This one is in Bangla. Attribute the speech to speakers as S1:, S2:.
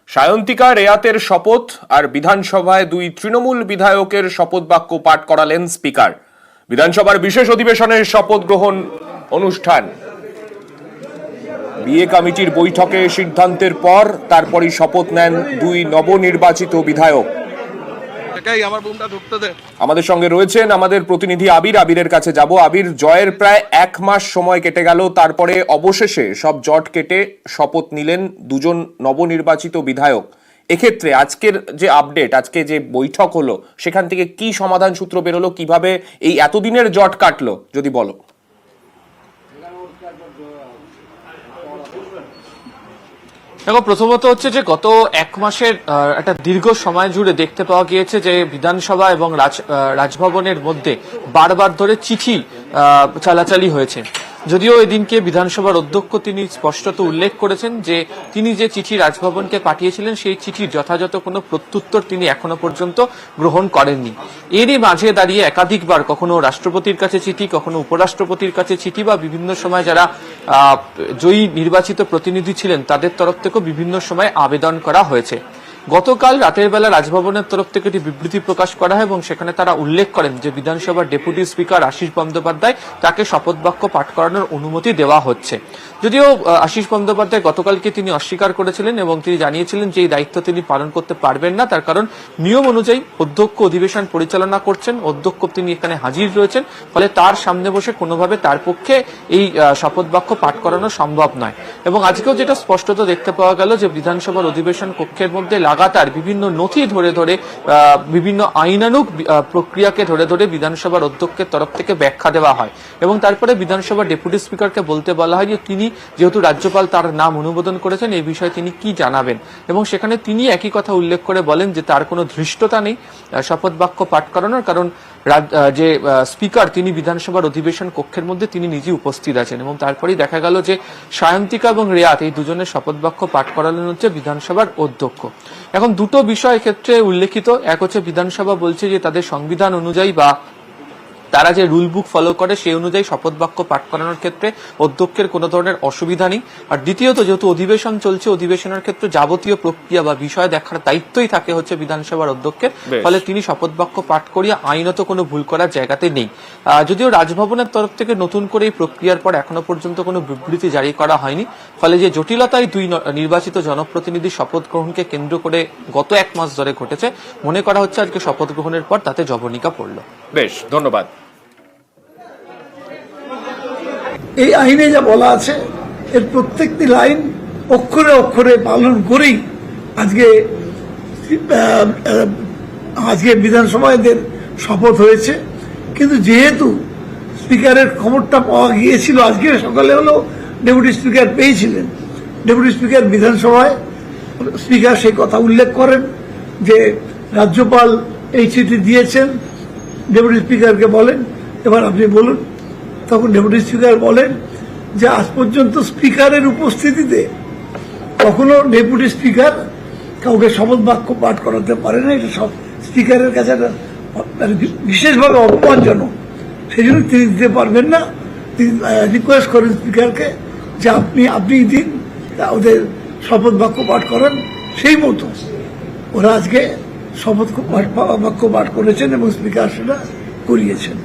S1: সায়ন্তিকা রেয়াতের শপথ আর বিধানসভায় দুই তৃণমূল বিধায়কের শপথ বাক্য পাঠ করালেন স্পিকার। বিধানসভার বিশেষ অধিবেশনের শপথ গ্রহণ অনুষ্ঠান। বিএ কমিটির বৈঠকে সিদ্ধান্তের পর তারপরই শপথ নেন দুই নবনির্বাচিত বিধায়ক। আমাদের সঙ্গে রয়েছেন আমাদের প্রতিনিধি আবিরের কাছে যাব। আবির, জয়ের প্রায় 1 মাস সময় কেটে গেল, তারপরে অবশেষে সব জট কেটে শপথ নিলেন দুজন নবনির্বাচিত বিধায়ক। এক্ষেত্রে আজকের যে আপডেট, আজকে যে বৈঠক হলো, সেখান থেকে কি সমাধান সূত্র বেরোলো, কিভাবে এই এতদিনের জট কাটলো যদি বলো।
S2: দেখো, প্রথমত হচ্ছে যে গত 1 মাসের একটা দীর্ঘ সময় জুড়ে দেখতে পাওয়া গিয়েছে যে বিধানসভা এবং রাজভবনের মধ্যে বারবার ধরে চিঠি চালাচালি হয়েছে। যদিও এদিনকে বিধানসভার অধ্যক্ষ তিনি স্পষ্টত উল্লেখ করেছেন যে তিনি যে চিঠি রাজভবনকে পাঠিয়েছিলেন সেই চিঠির যথাযথ কোনো প্রত্যুত্তর তিনি এখনো পর্যন্ত গ্রহণ করেননি। এরই মাঝে দাঁড়িয়ে একাধিকবার কখনো রাষ্ট্রপতির কাছে চিঠি, কখনো উপরাষ্ট্রপতির কাছে চিঠি বা বিভিন্ন সময় যারা জয়ী নির্বাচিত প্রতিনিধি ছিলেন তাদের তরফ থেকেও বিভিন্ন সময় আবেদন করা হয়েছে। গতকাল রাতের বেলা রাজভবনের তরফ থেকে একটি বিবৃতি প্রকাশ করা হয় এবং সেখানে তারা উল্লেখ করেন যে বিধানসভার ডেপুটি স্পিকার আশিস বন্দ্যোপাধ্যায় তাকে শপথ বাক্য পাঠ করানোর অনুমতি দেওয়া হচ্ছে। যদিও আশিস বন্দ্যোপাধ্যায় গতকালকে তিনি অস্বীকার করেছিলেন এবং তিনি জানিয়েছিলেন যে এই দায়িত্ব তিনি পালন করতে পারবেন না, তার কারণ নিয়ম অনুযায়ী অধ্যক্ষ অধিবেশন পরিচালনা করছেন, অধ্যক্ষ তিনি এখানে হাজির রয়েছেন, ফলে তার সামনে বসে কোনোভাবে তার পক্ষে এই শপথ বাক্য পাঠ করানো সম্ভব নয়। এবং আজকেও যেটা স্পষ্টত দেখতে পাওয়া গেল যে বিধানসভার অধিবেশন কক্ষের মধ্যে লাগাতার বিভিন্ন নথি ধরে ধরে বিভিন্ন আইনানুগ প্রক্রিয়াকে ধরে ধরে বিধানসভার অধ্যক্ষের তরফ থেকে ব্যাখ্যা দেওয়া হয় এবং তারপরে বিধানসভার ডেপুটি স্পিকারকে বলতে বলা হয় যে তিনি যেহেতু রাজ্যপাল তার নাম অনুমোদন করেছেন এই বিষয়ে তিনি কি জানাবেন, এবং সেখানে তিনি একই কথা উল্লেখ করে বলেন যে তার কোনো ধৃষ্টতা নেই শপথ বাক্য পাঠ করানোর, কারণ যে স্পিকার তিনি বিধানসভার অধিবেশন কক্ষের মধ্যে তিনি নিজে উপস্থিত আছেন। এবং তারপরেই দেখা গেল যে সায়ন্তিকা এবং রেয়াত এই দুজনের শপথ বাক্য পাঠ করালেন হচ্ছে বিধানসভার অধ্যক্ষ। এখন দুটো বিষয় ক্ষেত্রে উল্লেখিত। এক হচ্ছে বিধানসভা বলছে যে তাদের সংবিধান অনুযায়ী বা তারা যে রুল বুক ফলো করে সেই অনুযায়ী শপথ বাক্য পাঠ করানোর ক্ষেত্রে অধ্যক্ষের কোনো ধরনের অসুবিধা নেই। আর দ্বিতীয়ত, যেহেতু অধিবেশন চলছে, অধিবেশনের ক্ষেত্রে যাবতীয় প্রক্রিয়া বা বিষয় দেখার দায়িত্বই থাকে হচ্ছে বিধানসভার অধ্যক্ষের, ফলে তিনি শপথ বাক্য পাঠ করিয়ে আইনত কোনো ভুল করার জায়গাতে নেই। যদিও রাজভবনের তরফ থেকে নতুন করে এই প্রক্রিয়ার পর এখনো পর্যন্ত কোনো বিবৃতি জারি করা হয়নি, ফলে যে জটিলতায় দুই নির্বাচিত জনপ্রতিনিধি শপথ গ্রহণকে কেন্দ্র করে গত 1 মাস ধরে ঘটেছে, মনে করা হচ্ছে আজকে শপথ গ্রহণের পর তাতে জবনিকা পড়ল।
S1: বেশ, ধন্যবাদ।
S3: এই আইনে যা বলা আছে এর প্রত্যেকটি লাইন অক্ষরে অক্ষরে পালন করেই আজকে বিধানসভাদের শপথ হয়েছে। কিন্তু যেহেতু স্পিকারের খবরটা পাওয়া গিয়েছিল আজকে সকালে, হলো ডেপুটি স্পিকার পেয়েছিলেন, ডেপুটি স্পিকার বিধানসভায় স্পিকার সেই কথা উল্লেখ করেন যে রাজ্যপাল এই চিঠি দিয়েছেন, ডেপুটি স্পিকারকে বলেন এবার আপনি বলুন। তখন ডেপুটি স্পিকার বলেন যে আজ পর্যন্ত স্পিকারের উপস্থিতিতে কখনো ডেপুটি স্পিকার কাউকে শপথ বাক্য পাঠ করাতে পারে না, এটা সব স্পিকারের কাছে বিশেষভাবে অপমানজনক, সেই জন্য তিনি দিতে পারবেন না। তিনি রিকোয়েস্ট করেন স্পিকারকে যে আপনি দিন, ওদের শপথ বাক্য পাঠ করেন। সেই মতো ওরা আজকে শপথ বাক্য পাঠ করেছেন এবং স্পিকার সেটা করিয়েছেন।